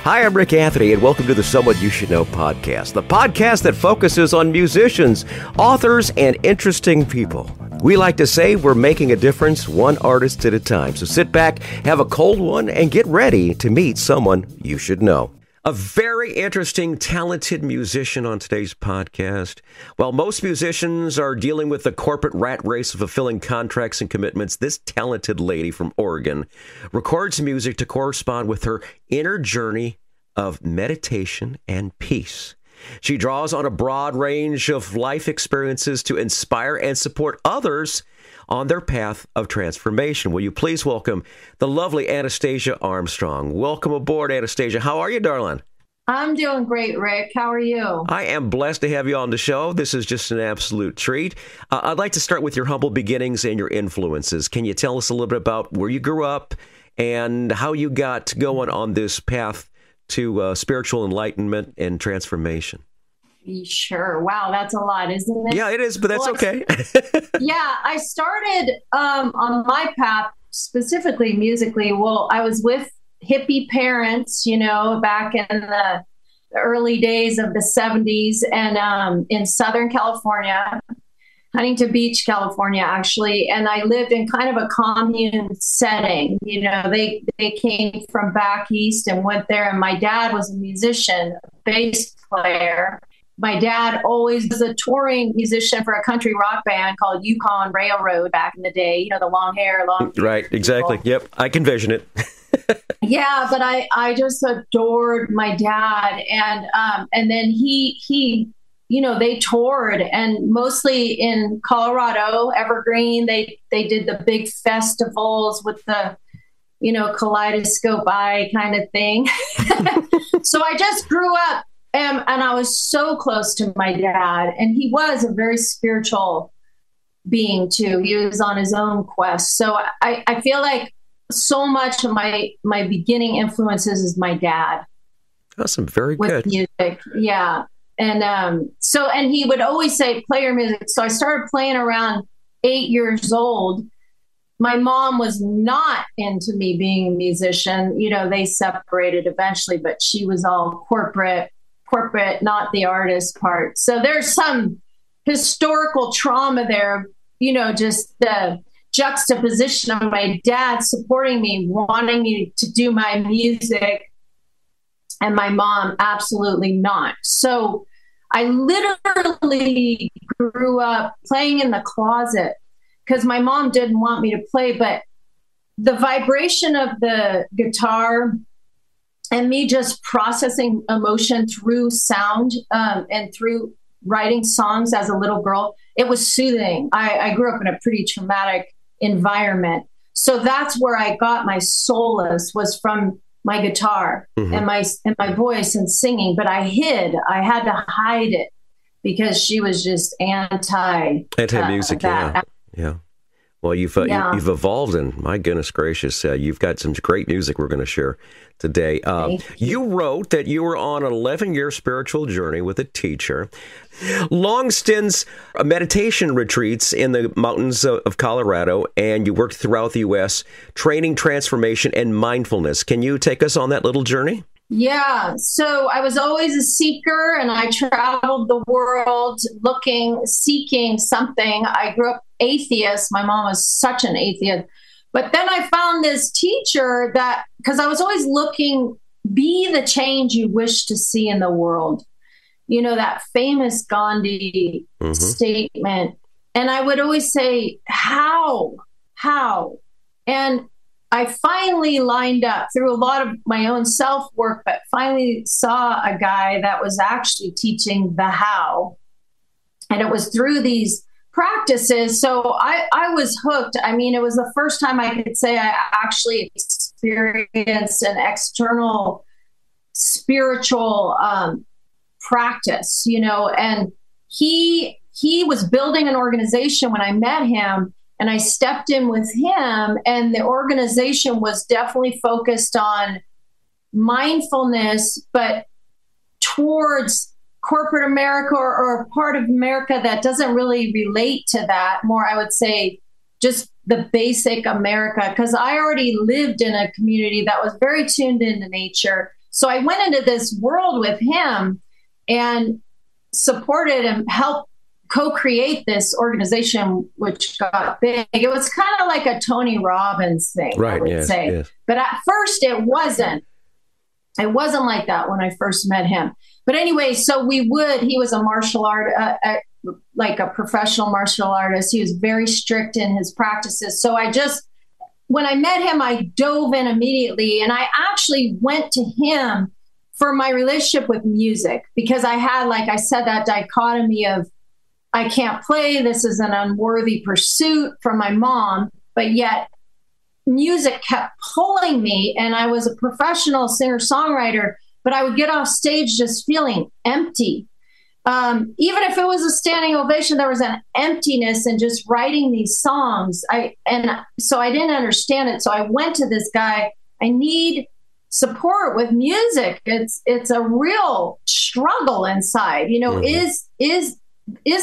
Hi, I'm Rick Anthony, and welcome to the Someone You Should Know podcast, the podcast that focuses on musicians, authors, and interesting people. We like to say we're making a difference one artist at a time. So sit back, have a cold one, and get ready to meet someone you should know. A very interesting, talented musician on today's podcast. While most musicians are dealing with the corporate rat race of fulfilling contracts and commitments, this talented lady from Oregon records music to correspond with her inner journey of meditation and peace. She draws on a broad range of life experiences to inspire and support others on their path of transformation. Will you please welcome the lovely Anastasia Armstrong? Welcome aboard, Anastasia. How are you, darling? I'm doing great, Rick. How are you? I am blessed to have you on the show. This is just an absolute treat. I'd like to start with your humble beginnings and your influences. Can you tell us a little bit about where you grew up and how you got going on this path to spiritual enlightenment and transformation? Sure. Wow, that's a lot, isn't it? Yeah, it is, but that's okay. Yeah, I started on my path, specifically musically. Well, I was with hippie parents, back in the early days of the 70s and in Southern California, Huntington Beach, California, actually. And I lived in kind of a commune setting. They came from back east and went there. And my dad was a musician, a bass player. My dad always was a touring musician for a country rock band called Yukon Railroad back in the day. The long hair, long. Right, exactly. Yep, I can vision it. Yeah, but I just adored my dad, and then he they toured, and mostly in Colorado, Evergreen. They did the big festivals with the kaleidoscope eye kind of thing. So I just grew up. And I was so close to my dad, and he was a very spiritual being too. He was on his own quest. So I feel like so much of my beginning influences is my dad. Awesome. Very with good. Music. Yeah. And and he would always say, play your music. So I started playing around 8 years old. My mom was not into me being a musician. They separated eventually, but she was all corporate, not the artist part. So there's some historical trauma there, just the juxtaposition of my dad supporting me, wanting me to do my music, and my mom absolutely not. So I literally grew up playing in the closet because my mom didn't want me to play, but the vibration of the guitar and me just processing emotion through sound and through writing songs as a little girl, it was soothing. I grew up in a pretty traumatic environment. So that's where I got my solace, was from my guitar and my voice and singing. But I had to hide it because she was just anti-music. Yeah. Well, you've evolved, and my goodness gracious, you've got some great music we're going to share today. You wrote that you were on an 11-year spiritual journey with a teacher, long stints, meditation retreats in the mountains of Colorado, and you worked throughout the U.S. training transformation and mindfulness. Can you take us on that little journey? Yeah. So I was always a seeker, and I traveled the world seeking something. I grew up atheist. My mom was such an atheist. But then I found this teacher because I was always looking, be the change you wish to see in the world. That famous Gandhi statement. And I would always say, how? And I finally lined up through a lot of my own self-work, but finally saw a guy that was actually teaching the how. And it was through these practices. So I was hooked. I mean, it was the first time I could say I actually experienced an external spiritual practice, and he was building an organization when I met him. And I stepped in with him, and the organization was definitely focused on mindfulness, but towards corporate America or a part of America that doesn't really relate to that. More, I would say, just the basic America, because I already lived in a community that was very tuned into nature. So I went into this world with him and supported and helped co-create this organization, which got big. It was kind of like a Tony Robbins thing, right, I would say. Yes. But at first it wasn't. It wasn't like that when I first met him. But anyway, so he was a martial art, like a professional martial artist. He was very strict in his practices. So when I met him, I dove in immediately, and I actually went to him for my relationship with music, because I had, like I said, that dichotomy of, I can't play, this is an unworthy pursuit from my mom, but yet music kept pulling me, and I was a professional singer-songwriter, but I would get off stage just feeling empty. Even if it was a standing ovation, there was an emptiness in just writing these songs. So I didn't understand it. So I went to this guy. I need support with music. It's a real struggle inside. Is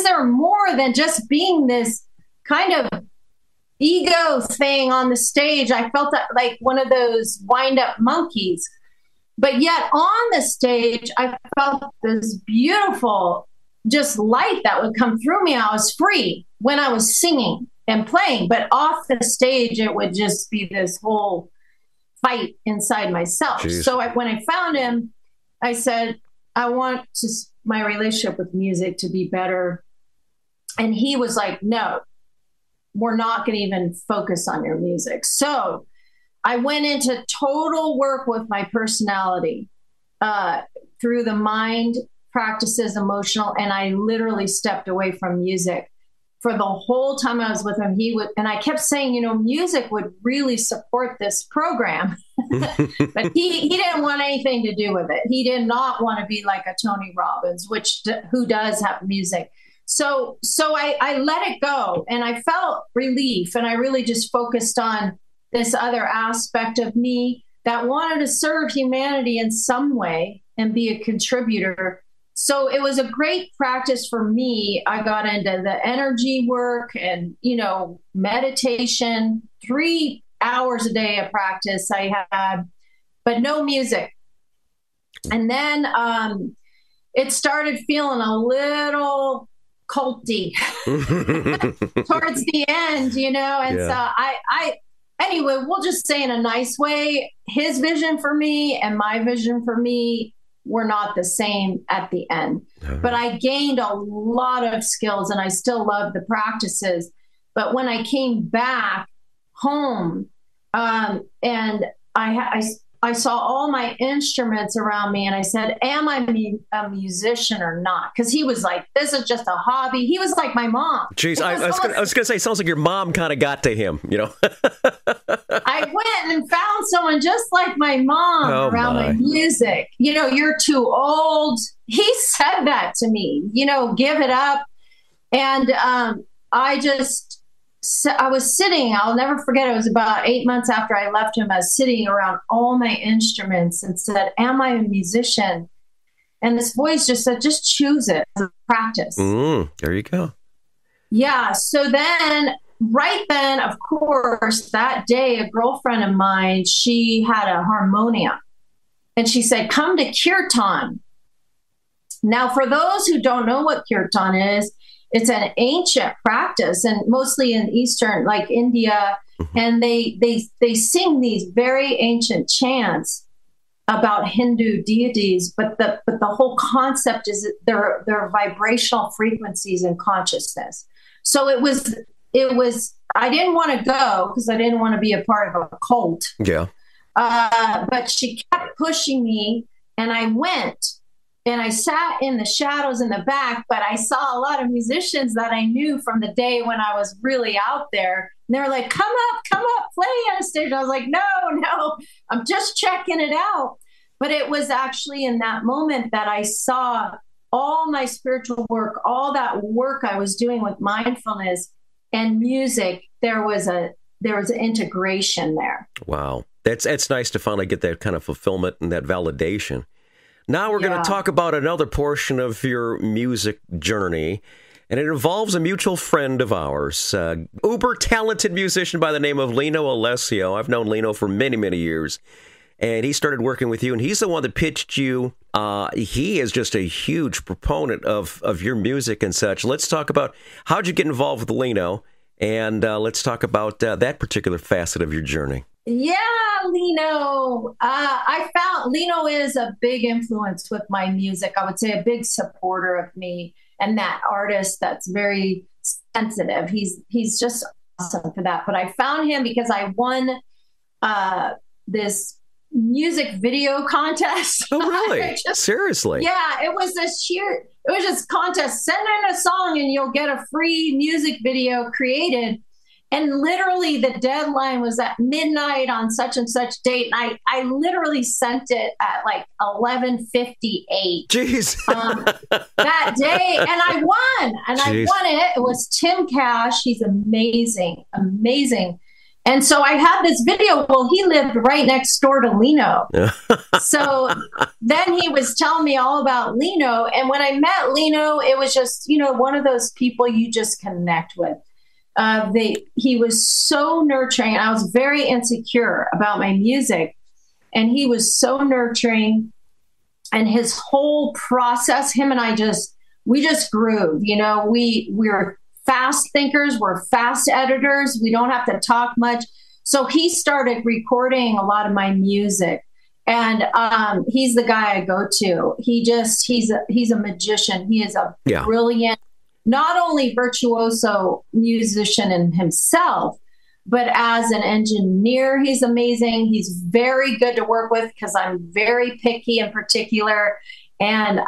there more than just being this kind of ego thing on the stage? I felt that like one of those wind-up monkeys. But yet on the stage, I felt this beautiful just light that would come through me. I was free when I was singing and playing, but off the stage, it would just be this whole fight inside myself. Jeez. So when I found him, I said, I want my relationship with music to be better. And he was like, no, we're not going to even focus on your music. So I went into total work with my personality through the mind practices, emotional, and I literally stepped away from music for the whole time I was with him. And I kept saying, music would really support this program, but he didn't want anything to do with it. He did not want to be like a Tony Robbins, who does have music. So I let it go, and I felt relief, and I really just focused on this other aspect of me that wanted to serve humanity in some way and be a contributor. So it was a great practice for me. I got into the energy work and, meditation, 3 hours a day of practice I had, but no music. And then it started feeling a little culty towards the end, and so I anyway, we'll just say in a nice way, his vision for me and my vision for me were not the same at the end. But I gained a lot of skills, and I still love the practices. But when I came back home, and I saw all my instruments around me, and I said, am I a musician or not? Because he was like, this is just a hobby. He was like my mom. Jeez, I was going to say, sounds like your mom kind of got to him, I went and found someone just like my mom around my music. You're too old. He said that to me, give it up. And I was sitting, I'll never forget, it was about 8 months after I left him. I was sitting around all my instruments and said, am I a musician? And this voice just said, just choose it as a practice. There you go. Yeah. So then, right then, of course, that day, a girlfriend of mine, she had a harmonium, and she said, come to Kirtan. Now, for those who don't know what Kirtan is, it's an ancient practice, and mostly in Eastern, like India, and they sing these very ancient chants about Hindu deities, but the whole concept is that they're vibrational frequencies in consciousness. So it was. I didn't want to go because I didn't want to be a part of a cult. Yeah. But she kept pushing me, and I went. And I sat in the shadows in the back, but I saw a lot of musicians that I knew from the day when I was really out there. And they were like, come up, play on stage. I was like, no, I'm just checking it out. But it was actually in that moment that I saw all my spiritual work, all that work I was doing with mindfulness and music. There was an integration there. Wow. That's nice to finally get that kind of fulfillment and that validation. Now we're going to talk about another portion of your music journey, and it involves a mutual friend of ours, uber talented musician by the name of Lino Alessio. I've known Lino for many, many years, and he started working with you, and he's the one that pitched you. He is just a huge proponent of your music and such. Let's talk about how'd you get involved with Lino, and let's talk about that particular facet of your journey. Yeah, Lino. I found Lino is a big influence with my music. I would say a big supporter of me and that artist that's very sensitive. He's just awesome for that. But I found him because I won this music video contest. Oh, really? Seriously? Yeah, it was this contest. Send in a song and you'll get a free music video created. And literally the deadline was at midnight on such and such date. And I literally sent it at like 11:58. Jeez. That day. And I won. And Jeez. I won it. It was Tim Cash. He's amazing. Amazing. And so I had this video. Well, he lived right next door to Lino. So then he was telling me all about Lino. And when I met Lino, it was just, one of those people you just connect with. He was so nurturing. I was very insecure about my music, and he was so nurturing, and his whole process, him and I we just groove. We're fast thinkers. We're fast editors. We don't have to talk much. So he started recording a lot of my music, and he's the guy I go to. He's a magician. He is a brilliant, not only virtuoso musician in himself, but as an engineer, he's amazing. He's very good to work with because I'm very picky and particular. And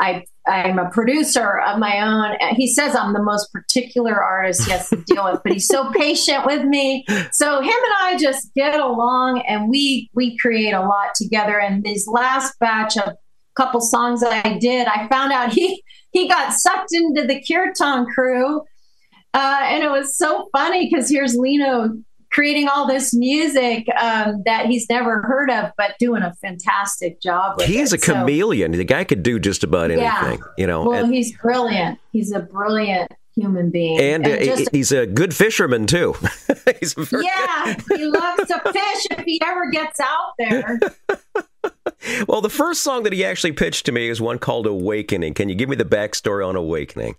I'm a producer of my own. He says I'm the most particular artist he has to deal with, but he's so patient with me. So him and I just get along, and we create a lot together. And this last batch of couple songs that I did, I found out he got sucked into the Kirtan crew. And it was so funny because here's Lino creating all this music that he's never heard of, but doing a fantastic job with He is a chameleon. The guy could do just about anything, Well, he's brilliant. He's a brilliant human being. And he's a good fisherman, too. He loves to fish if he ever gets out there. Well, the first song that he actually pitched to me is one called Awakening. Can you give me the backstory on Awakening?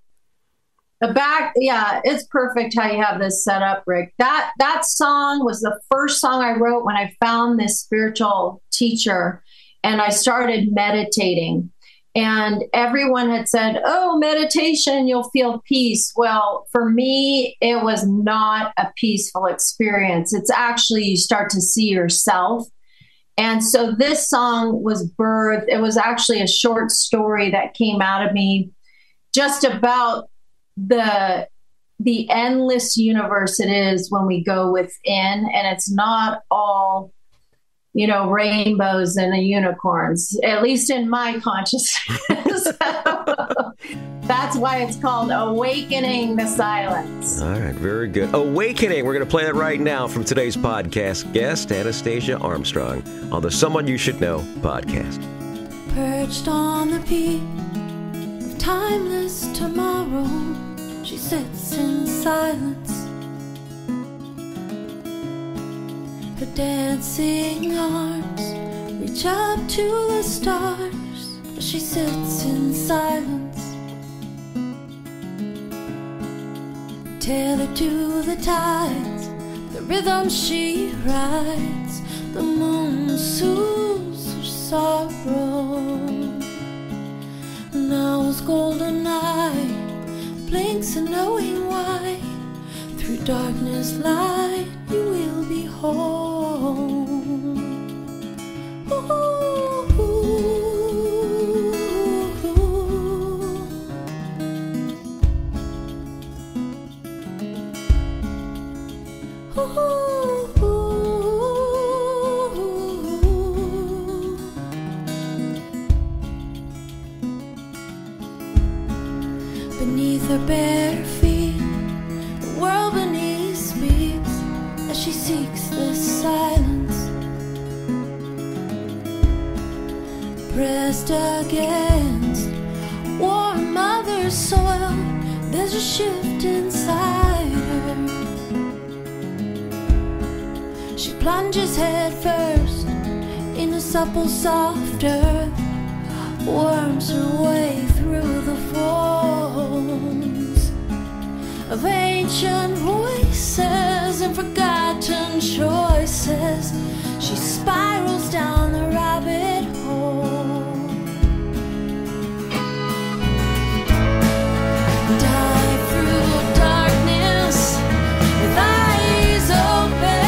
It's perfect how you have this set up, Rick. That song was the first song I wrote when I found this spiritual teacher and I started meditating. And everyone had said, oh, meditation, you'll feel peace. Well, for me, it was not a peaceful experience. It's actually, you start to see yourself. And so this song was birthed. It was actually a short story that came out of me just about the endless universe it is when we go within, and it's not all, rainbows and unicorns, at least in my consciousness. That's why it's called Awakening the Silence. All right, very good. Awakening. We're going to play it right now from today's podcast guest, Anastasia Armstrong, on the Someone You Should Know podcast. Perched on the peak of timeless tomorrow, she sits in silence. Her dancing arms reach up to the stars as she sits in silence. Tethered to the tides, the rhythm she rides, the moon soothes her sorrow. Now's golden eye blinks and knowing why, through darkness light you will be home. Ooh. Beneath her bare feet, the world beneath speaks as she seeks the silence. Pressed against warm mother soil, there's a shift inside her. She plunges head first into supple, soft earth worms her way through the folds of ancient voices and forgotten choices. She spirals down the rabbit hole. Dive through darkness with eyes open.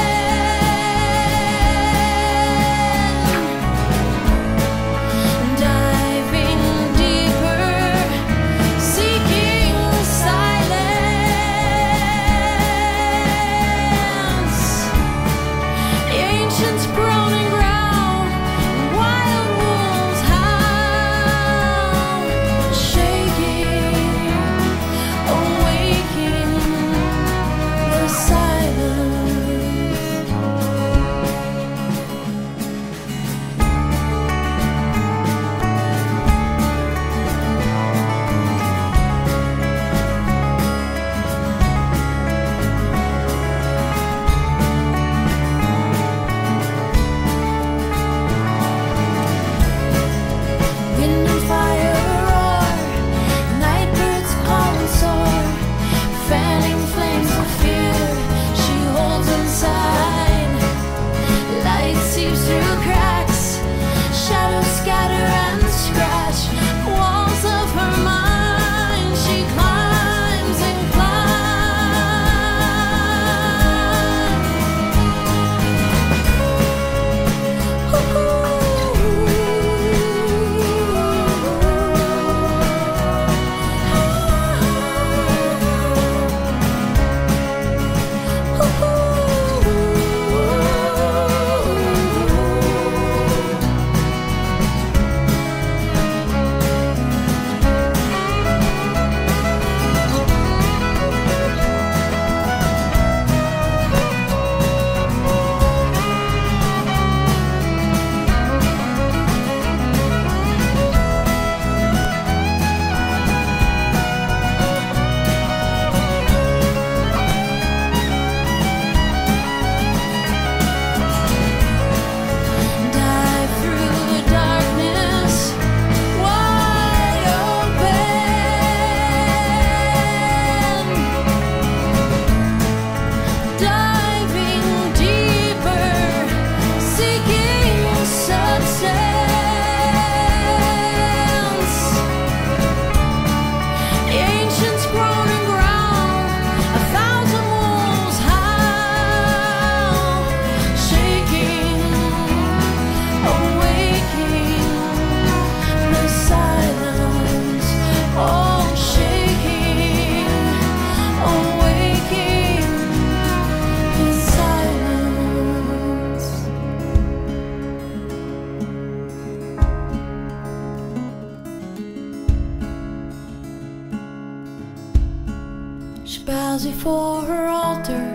Before her altar,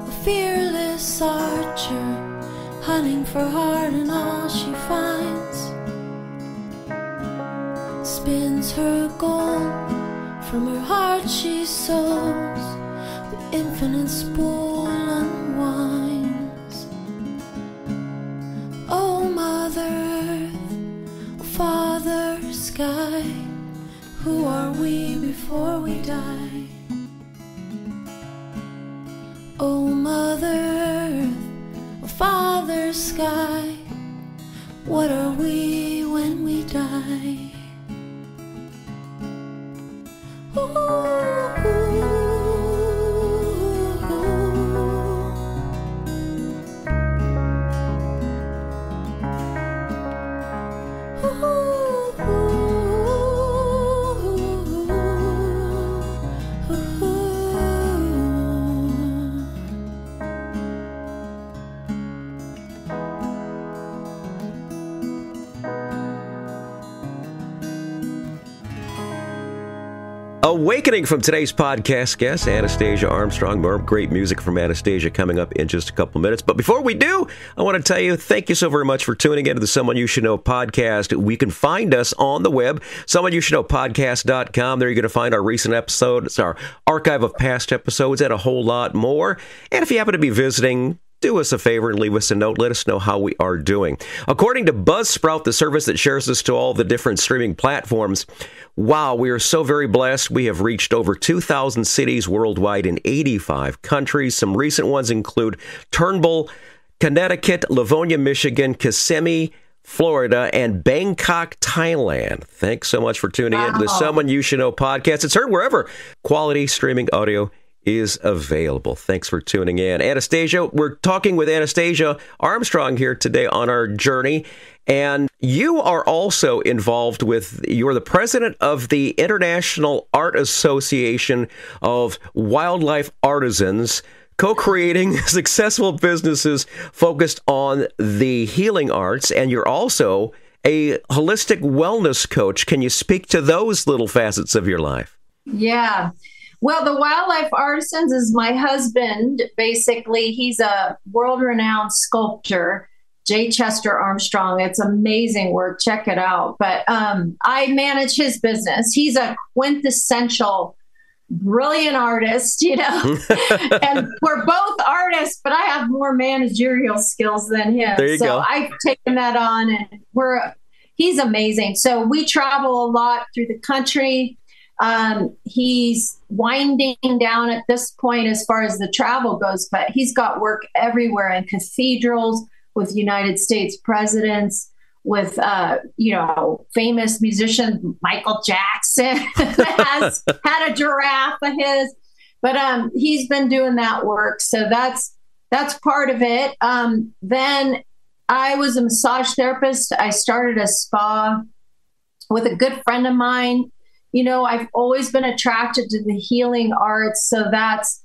a fearless archer, hunting for heart and all she finds. Spins her gold, from her heart she sows, the infinite spool unwinds. Oh Mother Earth, oh Father Sky, who are we before we die? Oh Mother Earth, oh Father Sky, what are we when we die? Awakening from today's podcast guest, Anastasia Armstrong. More great music from Anastasia coming up in just a couple minutes. But before we do, I want to tell you, thank you so very much for tuning into the Someone You Should Know podcast. We can find us on the web, someoneyoushouldknowpodcast.com. There you're going to find our recent episodes, our archive of past episodes, and a whole lot more. And if you happen to be visiting, do us a favor and leave us a note. Let us know how we are doing. According to Buzzsprout, the service that shares us to all the different streaming platforms, wow, we are so very blessed. We have reached over 2,000 cities worldwide in 85 countries. Some recent ones include Turnbull, Connecticut, Livonia, Michigan, Kissimmee, Florida, and Bangkok, Thailand. Thanks so much for tuning in to the Someone You Should Know podcast. It's heard wherever quality streaming audio is available. Thanks for tuning in. Anastasia, we're talking with Anastasia Armstrong here today on our journey. And you are also involved you're the president of the International Art Association of Wildlife Artisans, co-creating successful businesses focused on the healing arts. And you're also a holistic wellness coach. Can you speak to those little facets of your life? Yeah. Well, the Wildlife Artisans is my husband. Basically, he's a world-renowned sculptor, J. Chester Armstrong. It's amazing work. Check it out. But I manage his business. He's a quintessential, brilliant artist, and we're both artists, but I have more managerial skills than him. There you go. I've taken that on, and he's amazing. So we travel a lot through the country. He's winding down at this point as far as the travel goes, but he's got work everywhere in cathedrals, with United States presidents, with, famous musicians. Michael Jackson has had a giraffe of his, but he's been doing that work. So that's part of it. Then I was a massage therapist. I started a spa with a good friend of mine. I've always been attracted to the healing arts. So that's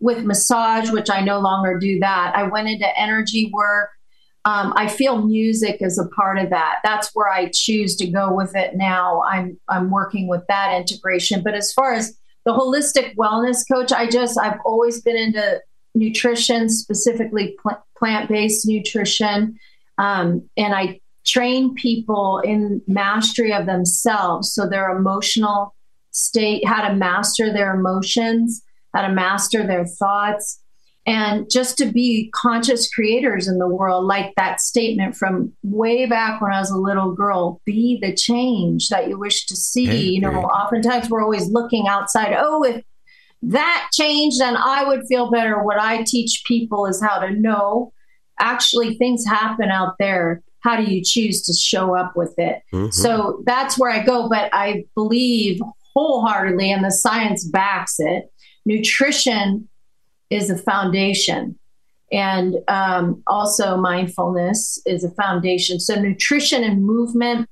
with massage, which I no longer do that. I went into energy work. I feel music is a part of that. That's where I choose to go with it now. I'm working with that integration. But as far as the holistic wellness coach, I've always been into nutrition, specifically plant-based nutrition. And I train people in mastery of themselves. So their emotional state, how to master their emotions, how to master their thoughts, and just to be conscious creators in the world. Like that statement from way back when I was a little girl, be the change that you wish to see. Oftentimes we're always looking outside. Oh, if that changed, then I would feel better. What I teach people is how to know actually things happen out there. How do you choose to show up with it? Mm-hmm. So that's where I go. But I believe wholeheartedly, and the science backs it, nutrition is a foundation. And also mindfulness is a foundation. So nutrition and movement,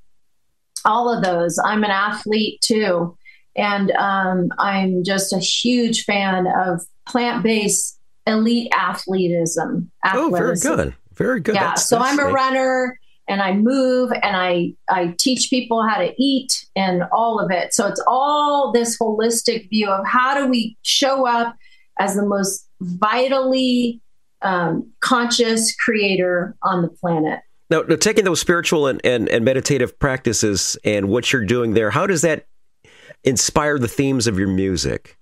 all of those. I'm an athlete too. And I'm just a huge fan of plant-based elite athleticism. Oh, very good. Very good. Yeah. So I'm a runner, and I move, and I teach people how to eat and all of it. So it's all this holistic view of how do we show up as the most vitally conscious creator on the planet. Now, taking those spiritual and meditative practices and what you're doing there, how does that inspire the themes of your music?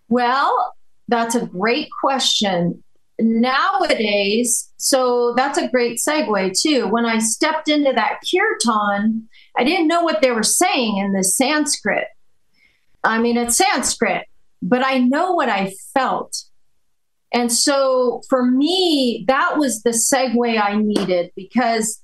Well, that's a great question. Nowadays, so that's a great segue too. When I stepped into that kirtan, I didn't know what they were saying in the Sanskrit. I mean, it's Sanskrit, but I know what I felt. And so for me, that was the segue I needed, because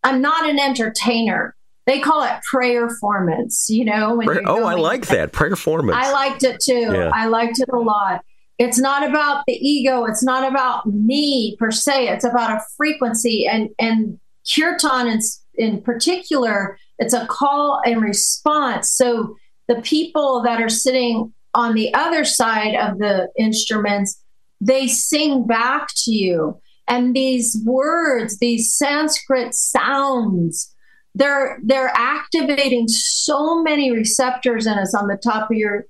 I'm not an entertainer. They call it prayerformance, I like that. Prayerformance. I liked it too. Yeah. I liked it a lot. It's not about the ego. It's not about me per se. It's about a frequency. And kirtan in particular, it's a call and response. So the people that are sitting on the other side of the instruments, they sing back to you. And these words, these Sanskrit sounds, they're activating so many receptors in us on the top of your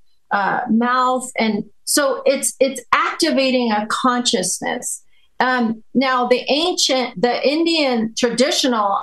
mouth. And so it's activating a consciousness. Now the Indian traditional,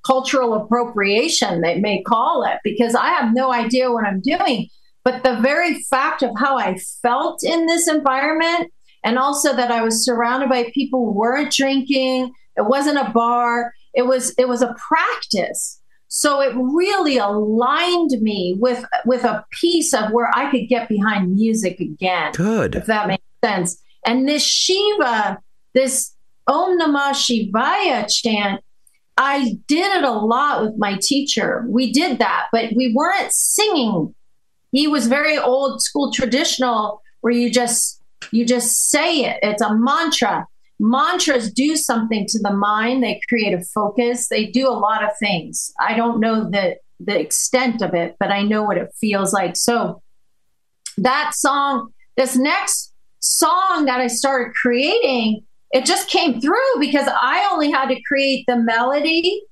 cultural appropriation, they may call it, because I have no idea what I'm doing. But the very fact of how I felt in this environment and also that I was surrounded by people who weren't drinking. It wasn't a bar. It was a practice. So it really aligned me with a piece of where I could get behind music again. Good. If that makes sense. And this Shiva, this Om Namah Shivaya chant, I did it a lot with my teacher. We did that, but we weren't singing. He was very old school traditional where you just say it. It's a mantra. Mantras do something to the mind. They create a focus. They do a lot of things. I don't know the extent of it, but I know what it feels like. So that song, this next song that I started creating, it just came through because I only had to create the melody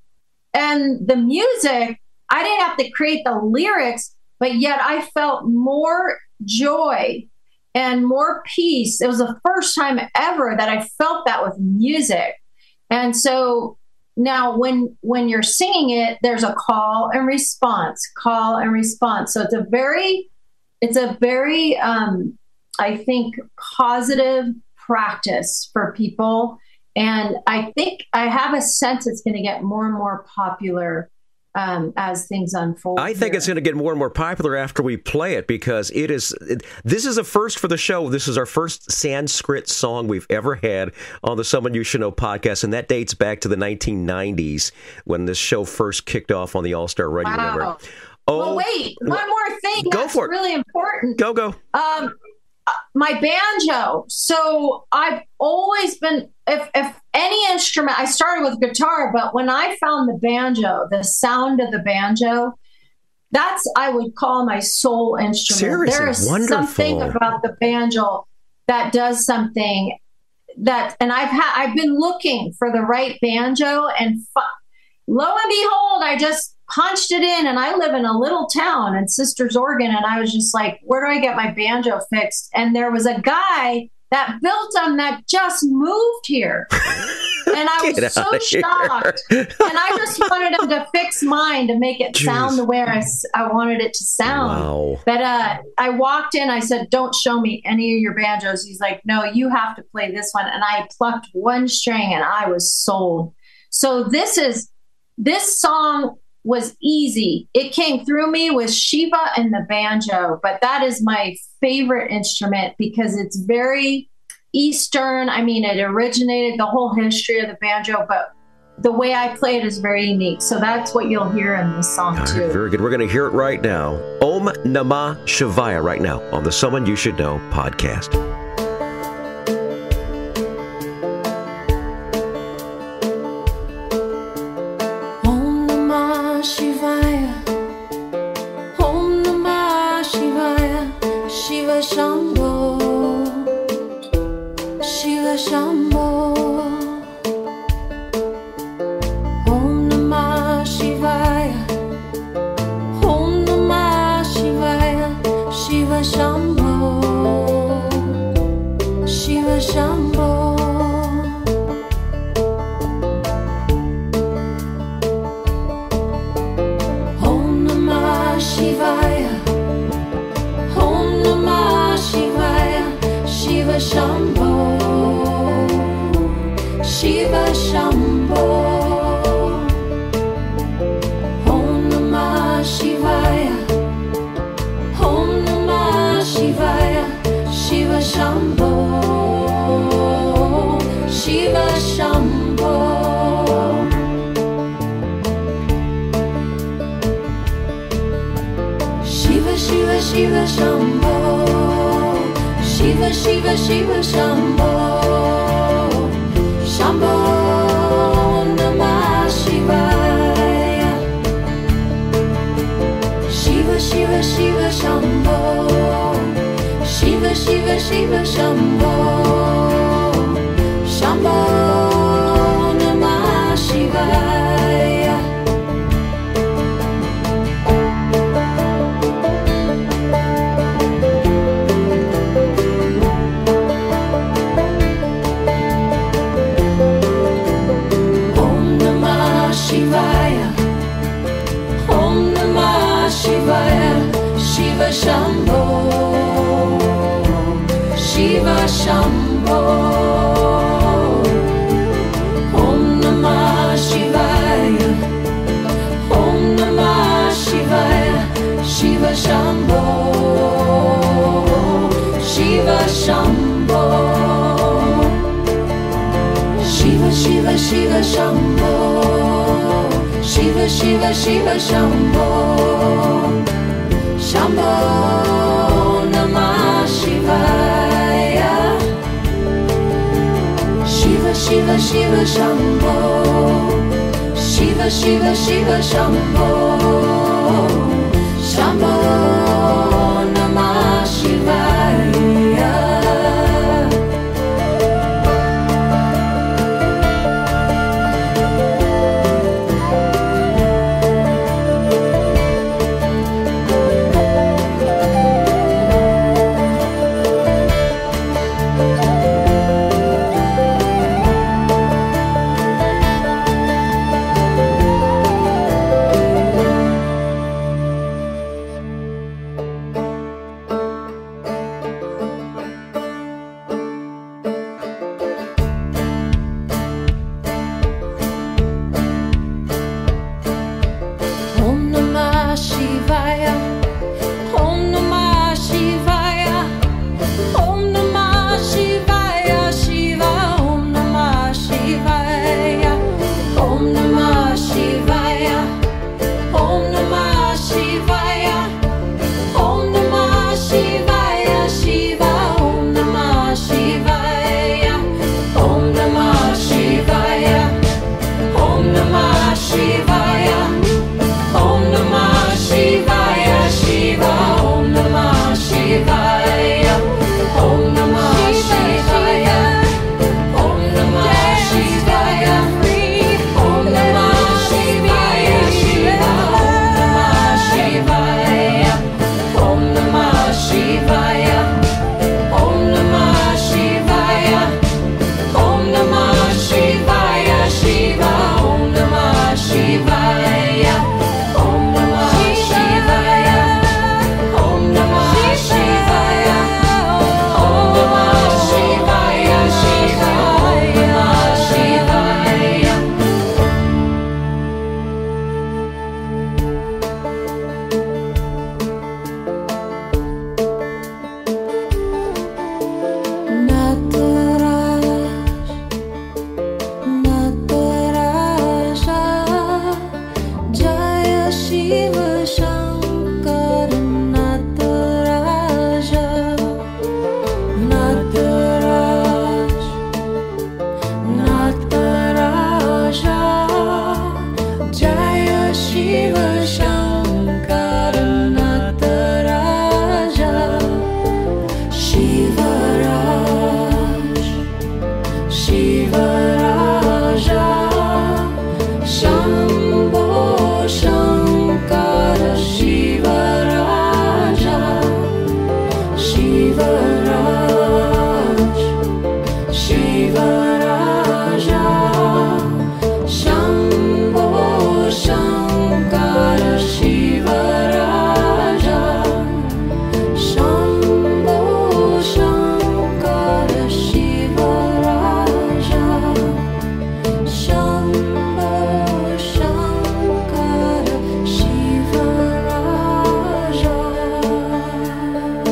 and the music. I didn't have to create the lyrics, but yet I felt more joy and more peace. It was the first time ever that I felt that with music. And so now when you're singing it, there's a call and response. So it's a very, I think, positive practice for people. And I think I have a sense it's going to get more and more popular as things unfold. I think it's going to get more and more popular after we play it, because this is a first for the show. This is our first Sanskrit song we've ever had on the Someone You Should Know podcast, and that dates back to the 1990s when this show first kicked off on the All-Star Radio Network. Oh, well, wait, one more thing. Go for it. Really important. Go. My banjo. So I've always been, if any instrument, I started with guitar, but when I found the banjo, the sound of the banjo, that's, I would call my soul instrument. Seriously, there is wonderful. Something about the banjo that does something that, and I've been looking for the right banjo, and lo and behold, I just punched it in, and I live in a little town in Sisters, Oregon, and I was just like, where do I get my banjo fixed? And there was a guy that built them that just moved here. And I was so shocked. And I just wanted him to fix mine to make it sound the way I wanted it to sound. Wow. But I walked in, I said, don't show me any of your banjos. He's like, no, you have to play this one. And I plucked one string and I was sold. So this song was easy. It came through me with Shiva and the banjo, but that is my favorite instrument because it's very Eastern. I mean, it originated the whole history of the banjo, but the way I play it is very unique. So that's what you'll hear in this song too. Very good. We're going to hear it right now. Om Namah Shivaya right now on the Someone You Should Know podcast. Shiva Shambho, Namah Shivaya, Om Namah Shivaya, Shiva Shambho, Shiva Shambho, Shiva Shiva Shiva Shambho, Shiva Shiva Shiva Shambho, Shambho Namah Shivaya, Shiva Shiva Shiva Shambho, Shiva Shiva Shiva Shambho, Shambho Namah Shivaya.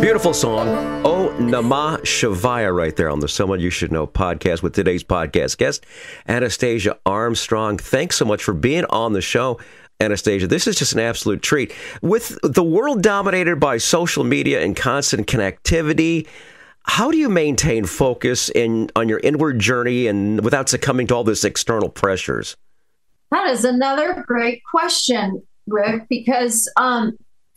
Beautiful song, Oh Namah Shivaya, right there on the Someone You Should Know podcast with today's podcast guest, Anastasia Armstrong. Thanks so much for being on the show, Anastasia. This is just an absolute treat. With the world dominated by social media and constant connectivity, how do you maintain focus on your inward journey and without succumbing to all this external pressures? That is another great question, Rick, because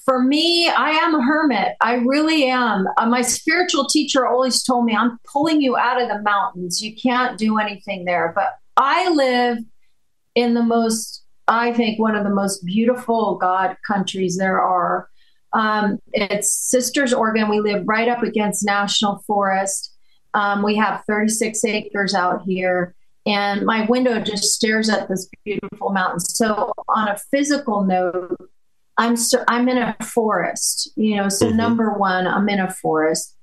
for me, I am a hermit. I really am. My spiritual teacher always told me, I'm pulling you out of the mountains. You can't do anything there. But I live in the most, I think, one of the most beautiful God countries there are. It's Sisters, Oregon. We live right up against National Forest. We have 36 acres out here. And my window just stares at this beautiful mountain. So on a physical note, I'm in a forest, so number one, I'm in a forest.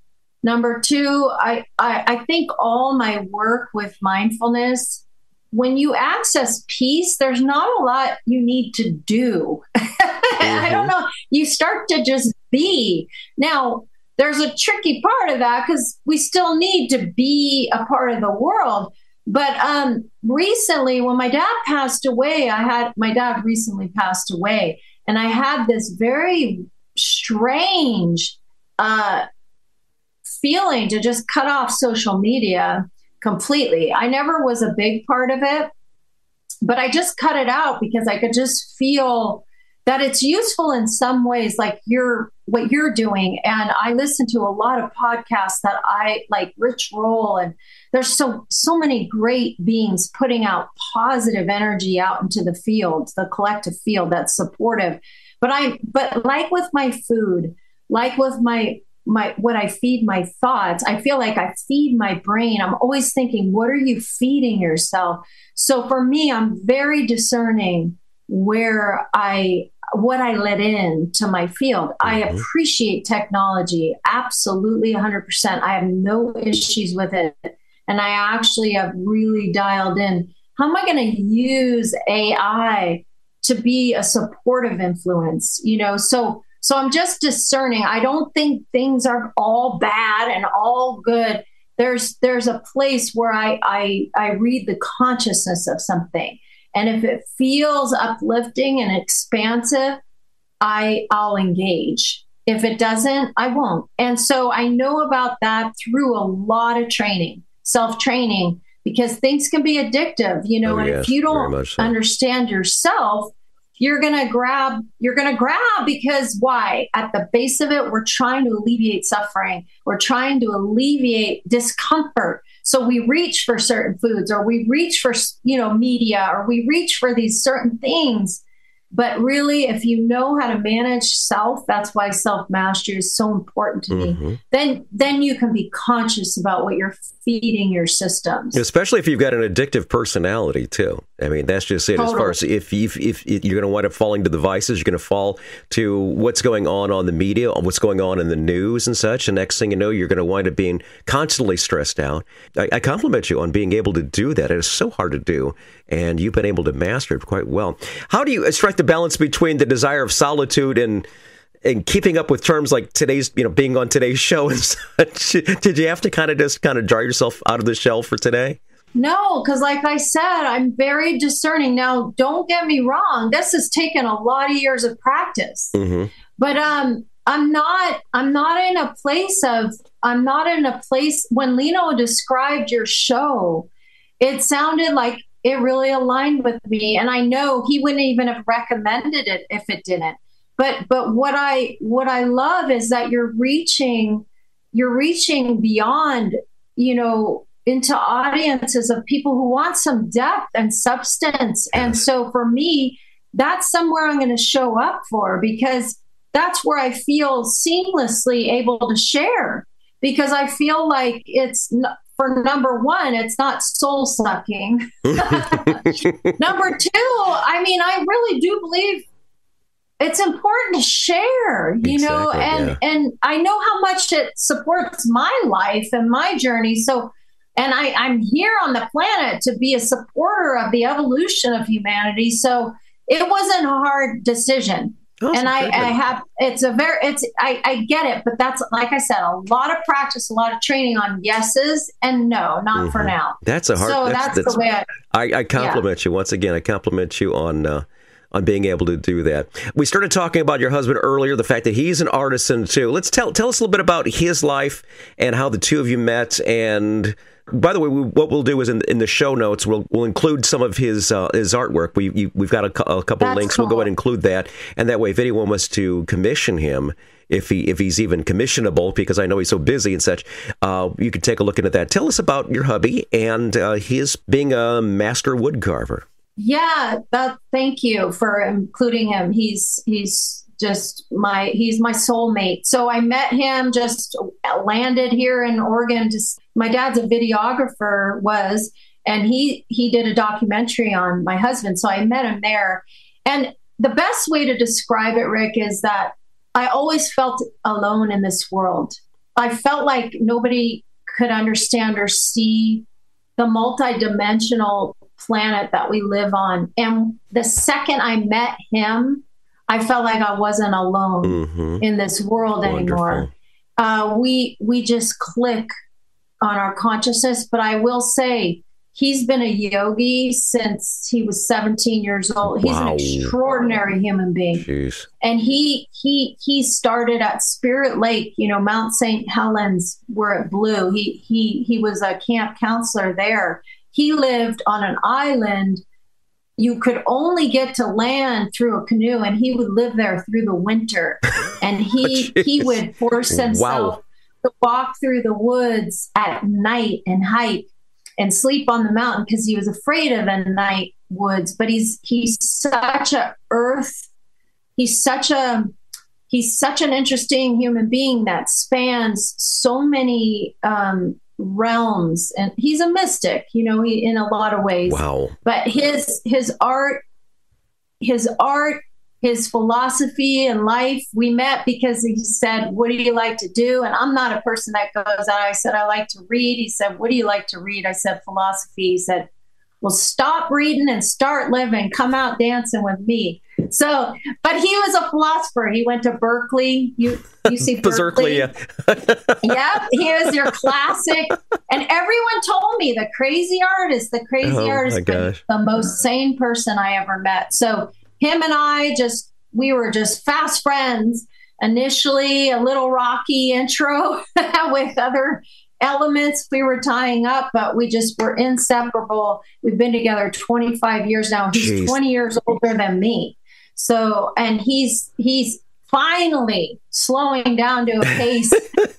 Number two, I think all my work with mindfulness when you access peace, there's not a lot you need to do. I don't know. You start to just be. Now, there's a tricky part of that because we still need to be a part of the world. But recently, when my dad passed away, my dad recently passed away, and I had this very strange feeling to just cut off social media completely. I never was a big part of it, but I just cut it out because I could just feel that it's useful in some ways, like what you're doing. And I listen to a lot of podcasts that I like, Rich Roll, and there's so many great beings putting out positive energy out into the field, the collective field that's supportive. But like with my food, like with my what I feed my thoughts, I feel like I feed my brain. I'm always thinking, what are you feeding yourself? So for me, I'm very discerning what I let in to my field. I appreciate technology, absolutely 100%. I have no issues with it. And I actually have really dialed in. How am I going to use AI to be a supportive influence? So I'm just discerning. I don't think things are all bad and all good. There's a place where I read the consciousness of something. And if it feels uplifting and expansive, I'll engage. If it doesn't, I won't. And so I know about that through a lot of training, self-training, because things can be addictive, and if you don't understand yourself, you're going to grab because why? At the base of it, we're trying to alleviate suffering. We're trying to alleviate discomfort. So we reach for certain foods, or we reach for, media, or we reach for these certain things. But really, if you know how to manage self, that's why self-mastery is so important to me. Then you can be conscious about what you're feeding your systems. Especially if you've got an addictive personality, too. I mean, that's just it. Totally. As far as if you're going to wind up falling to the vices, you're going to fall to what's going on the media, what's going on in the news and such. And next thing you know, you're going to wind up being constantly stressed out. I compliment you on being able to do that. It is so hard to do. And you've been able to master it quite well. How do you strike the balance between the desire of solitude and keeping up with terms like today's, being on today's show and such? Did you have to kind of draw yourself out of the shell for today? No, because like I said, I'm very discerning. Now, don't get me wrong. This has taken a lot of years of practice. But I'm not in a place when Lino described your show, it sounded like it really aligned with me. And I know he wouldn't even have recommended it if it didn't. But what I love is that you're reaching beyond, into audiences of people who want some depth and substance. And so for me, that's somewhere I'm going to show up for, because that's where I feel seamlessly able to share, because I feel like for number one, it's not soul sucking. Number two, I really do believe it's important to share, and I know how much it supports my life and my journey. So, and I'm here on the planet to be a supporter of the evolution of humanity. So it wasn't a hard decision. And I get it, but that's, like I said, a lot of practice, a lot of training on yeses and no, not for now. That's a hard. So that's the way I compliment you once again. I compliment you on being able to do that. We started talking about your husband earlier, the fact that he's an artisan too. Let's tell us a little bit about his life and how the two of you met. And by the way, what we'll do is in the show notes, we'll include some of his artwork. We've got a couple of links. Cool. We'll go ahead and include that. And that way, if anyone wants to commission him, if he's even commissionable, because I know he's so busy and such, you could take a look into that. Tell us about your hubby and his being a master wood carver. Yeah, thank you for including him. He's just my soulmate. So I met him, just landed here in Oregon. My dad's a videographer and he did a documentary on my husband. So I met him there. And the best way to describe it, Rick, is that I always felt alone in this world. I felt like nobody could understand or see the multidimensional planet that we live on. And the second I met him, I felt like I wasn't alone in this world anymore. We just click on our consciousness. But I will say, he's been a yogi since he was 17 years old. He's an extraordinary human being. Jeez. And he started at Spirit Lake, Mount St. Helens, where it blew. He was a camp counselor there. He lived on an island. You could only get to land through a canoe, and he would live there through the winter. And he would force himself to walk through the woods at night and hike and sleep on the mountain because he was afraid of the night woods. But he's such he's such an interesting human being that spans so many realms, and he's a mystic, in a lot of ways. Wow. But his art, his philosophy in life, we met because he said, "What do you like to do?" And I'm not a person that goes out. I said, "I like to read." He said, "What do you like to read?" I said, "Philosophy." He said, "Well, stop reading and start living. Come out dancing with me." So, but he was a philosopher. He went to Berkeley. You see Berkeley? Yeah. Yep, he was your classic. And everyone told me the crazy artist, but the most sane person I ever met. So him and I we were just fast friends. Initially, a little rocky intro with other elements we were tying up, but we just were inseparable. We've been together 25 years now. He's 20 years older than me. So, and he's finally slowing down to a pace,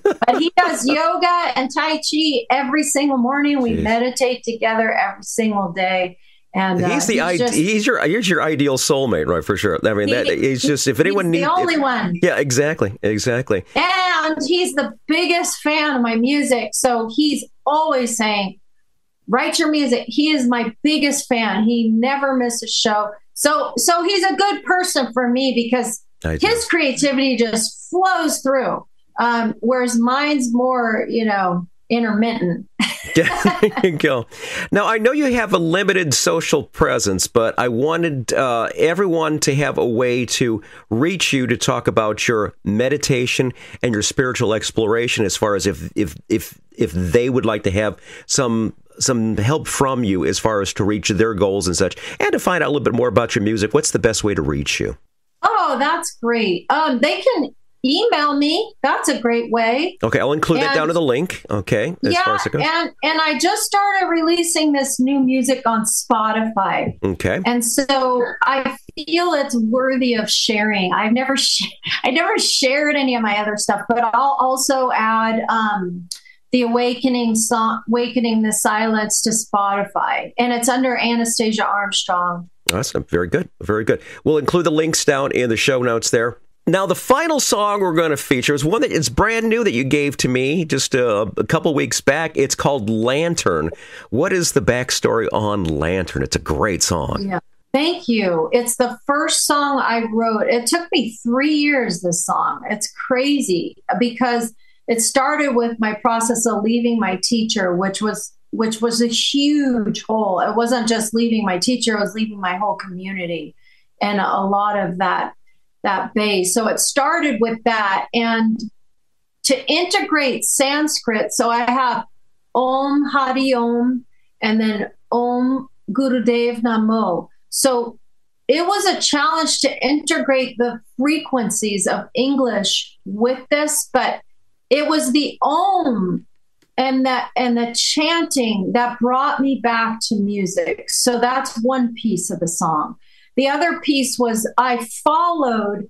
but he does yoga and Tai Chi every single morning. We meditate together every single day. And he's your ideal soulmate, right? For sure. I mean, he's just, if anyone needs, the only one. Yeah, exactly. And he's the biggest fan of my music. So he's always saying, "Write your music." He is my biggest fan. He never misses a show. So he's a good person for me because his creativity just flows through. Whereas mine's more, intermittent. There you go. Now, I know you have a limited social presence, but I wanted everyone to have a way to reach you to talk about your meditation and your spiritual exploration, as far as if they would like to have some help from you as far as to reach their goals and such, and to find out a little bit more about your music. What's the best way to reach you? Oh, that's great. They can email me. That's a great way. Okay, I'll include that down to the link. Okay, as far as it goes. And I just started releasing this new music on Spotify. Okay. And so I feel it's worthy of sharing. I never shared any of my other stuff, but I'll also add the Awakening song, Awakening the Silence, to Spotify. And it's under Anastasia Armstrong. Awesome. Very good. Very good. We'll include the links down in the show notes there. Now, the final song we're going to feature is one that is brand new that you gave to me just a couple weeks back. It's called Lantern. What is the backstory on Lantern? It's a great song. Yeah. Thank you. It's the first song I wrote. It took me 3 years, this song. It's crazy because it started with my process of leaving my teacher, which was a huge hole. It wasn't just leaving my teacher, it was leaving my whole community and a lot of that base. So it started with that. And to integrate Sanskrit, so I have Om Hari Om and then Om Gurudev Namo. So it was a challenge to integrate the frequencies of English with this, but it was the Om and the chanting that brought me back to music. So that's one piece of the song. The other piece was I followed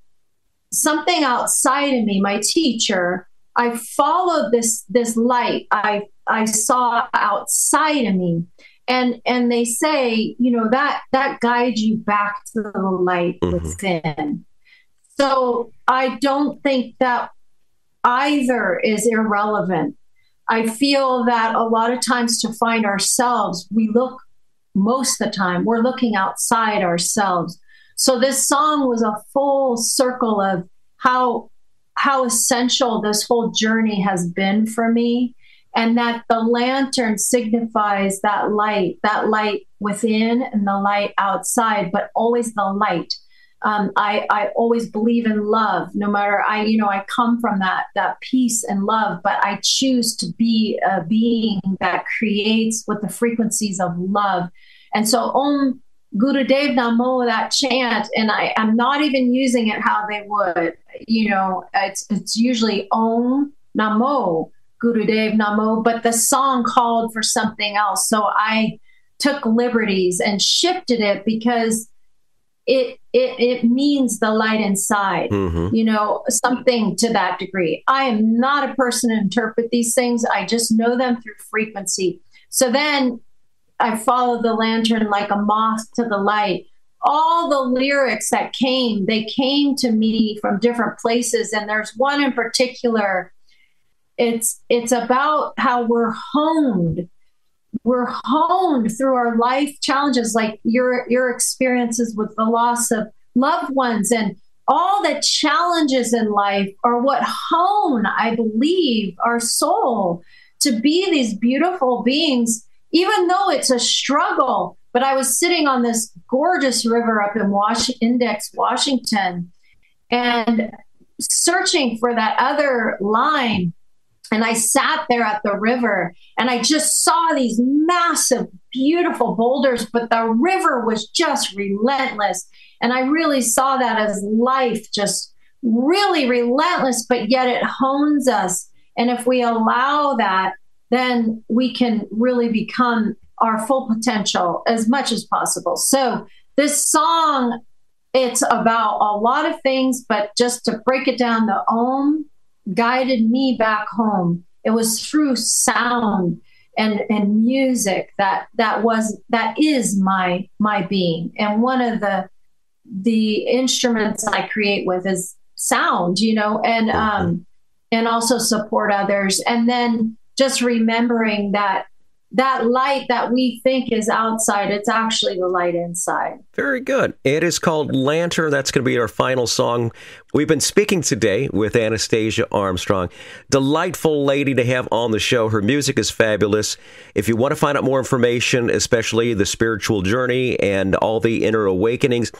something outside of me, my teacher. I followed this light I saw outside of me. And they say, that guides you back to the light within. So I don't think that either is irrelevant. I feel that a lot of times to find ourselves, most of the time, we're looking outside ourselves. So this song was a full circle of how essential this whole journey has been for me. and that the lantern signifies that light within and the light outside, but always the light. I always believe in love, no matter, I come from that peace and love, but I choose to be a being that creates with the frequencies of love. And so Om Gurudev Namo, that chant, and I'm not even using it how they would, it's usually Om Namo Gurudev Namo, but the song called for something else. So I took liberties and shifted it because it means the light inside, something to that degree. I am not a person to interpret these things. I just know them through frequency. So then I followed the lantern like a moth to the light. All the lyrics that they came to me from different places. And there's one in particular. It's about how we're honed through our life challenges, like your experiences with the loss of loved ones, and all the challenges in life are what hone, I believe, our soul to be these beautiful beings, even though it's a struggle. But I was sitting on this gorgeous river up in Index, Washington, and searching for that other line. And I sat there at the river and I just saw these massive, beautiful boulders, but the river was just relentless. And I really saw that as life, just really relentless, but yet it hones us. And if we allow that, then we can really become our full potential as much as possible. So this song, it's about a lot of things, but just to break it down, the Om guided me back home. It was through sound and music that is my being. And one of the instruments I create with is sound, and also support others. And then just remembering that light that we think is outside, it's actually the light inside. Very good. It is called Lantern. That's going to be our final song. We've been speaking today with Anastasia Armstrong. Delightful lady to have on the show. Her music is fabulous. If you want to find out more information, especially the spiritual journey and all the inner awakenings,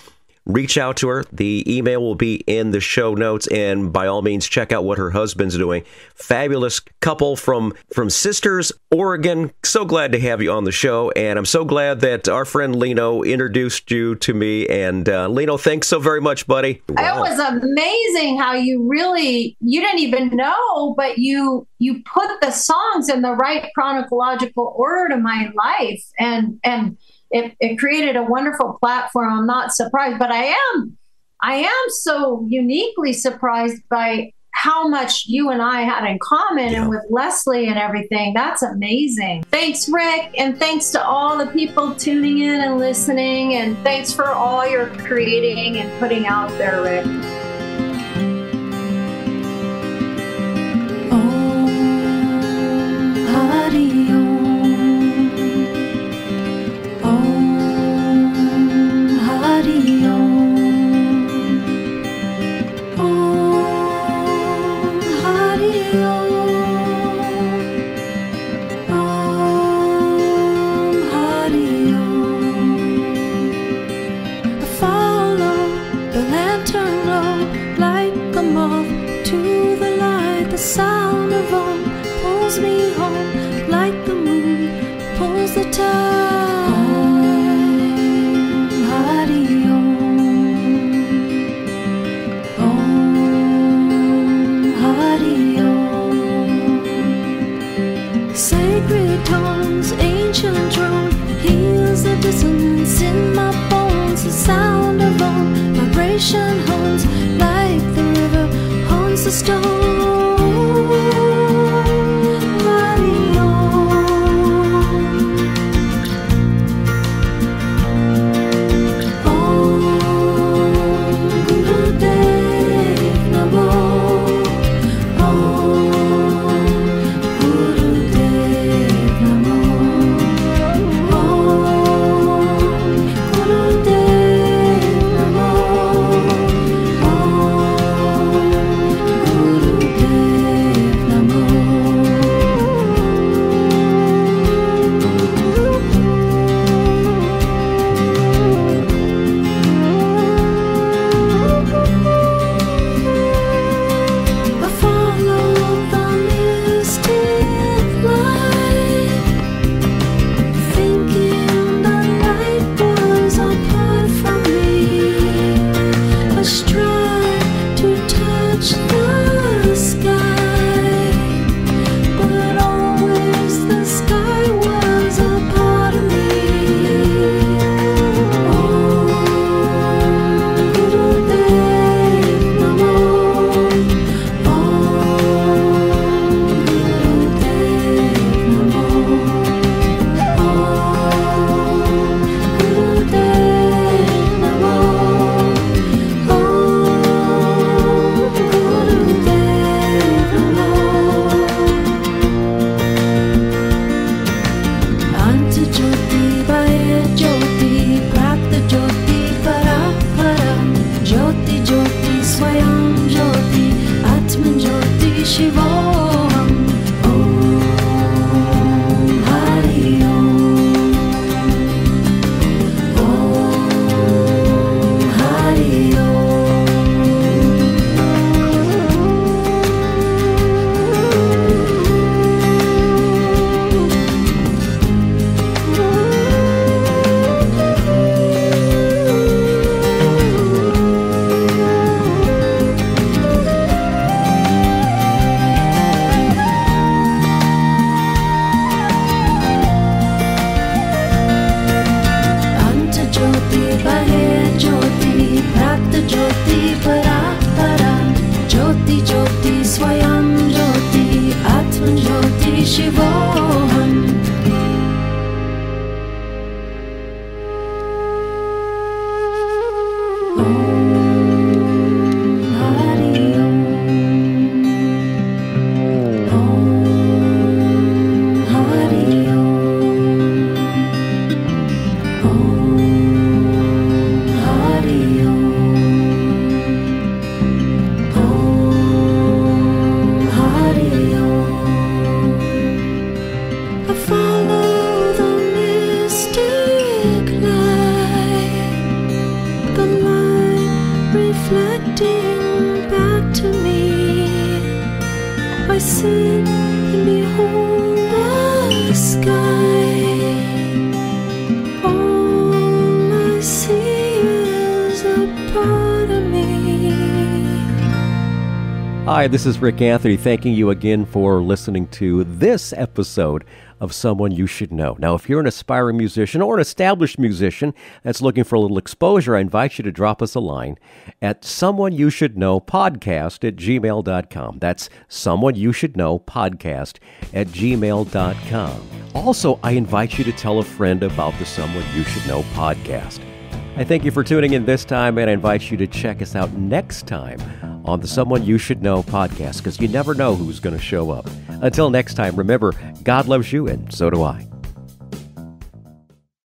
reach out to her. The email will be in the show notes, and by all means, check out what her husband's doing. Fabulous couple from Sisters, Oregon. So glad to have you on the show, and I'm so glad that our friend Lino introduced you to me. And Lino, thanks so very much, buddy. Wow. It was amazing how you didn't even know, but you put the songs in the right chronological order to my life, and it created a wonderful platform. I'm not surprised, but I am so uniquely surprised by how much you and I had in common, and with Leslie and everything. That's amazing. Thanks, Rick, and thanks to all the people tuning in and listening, and thanks for all your creating and putting out there, Rick. Guru Reflecting back to me, I sit and behold the sky. All I see is a part of me. Hi, this is Rick Anthony, thanking you again for listening to this episode of Someone You Should Know. Now, if you're an aspiring musician or an established musician that's looking for a little exposure, I invite you to drop us a line at someoneyoushouldknowpodcast@gmail.com. That's someoneyoushouldknowpodcast@gmail.com. Also, I invite you to tell a friend about the Someone You Should Know podcast. I thank you for tuning in this time, and I invite you to check us out next time on the Someone You Should Know podcast, because you never know who's going to show up. Until next time, remember, God loves you, and so do I.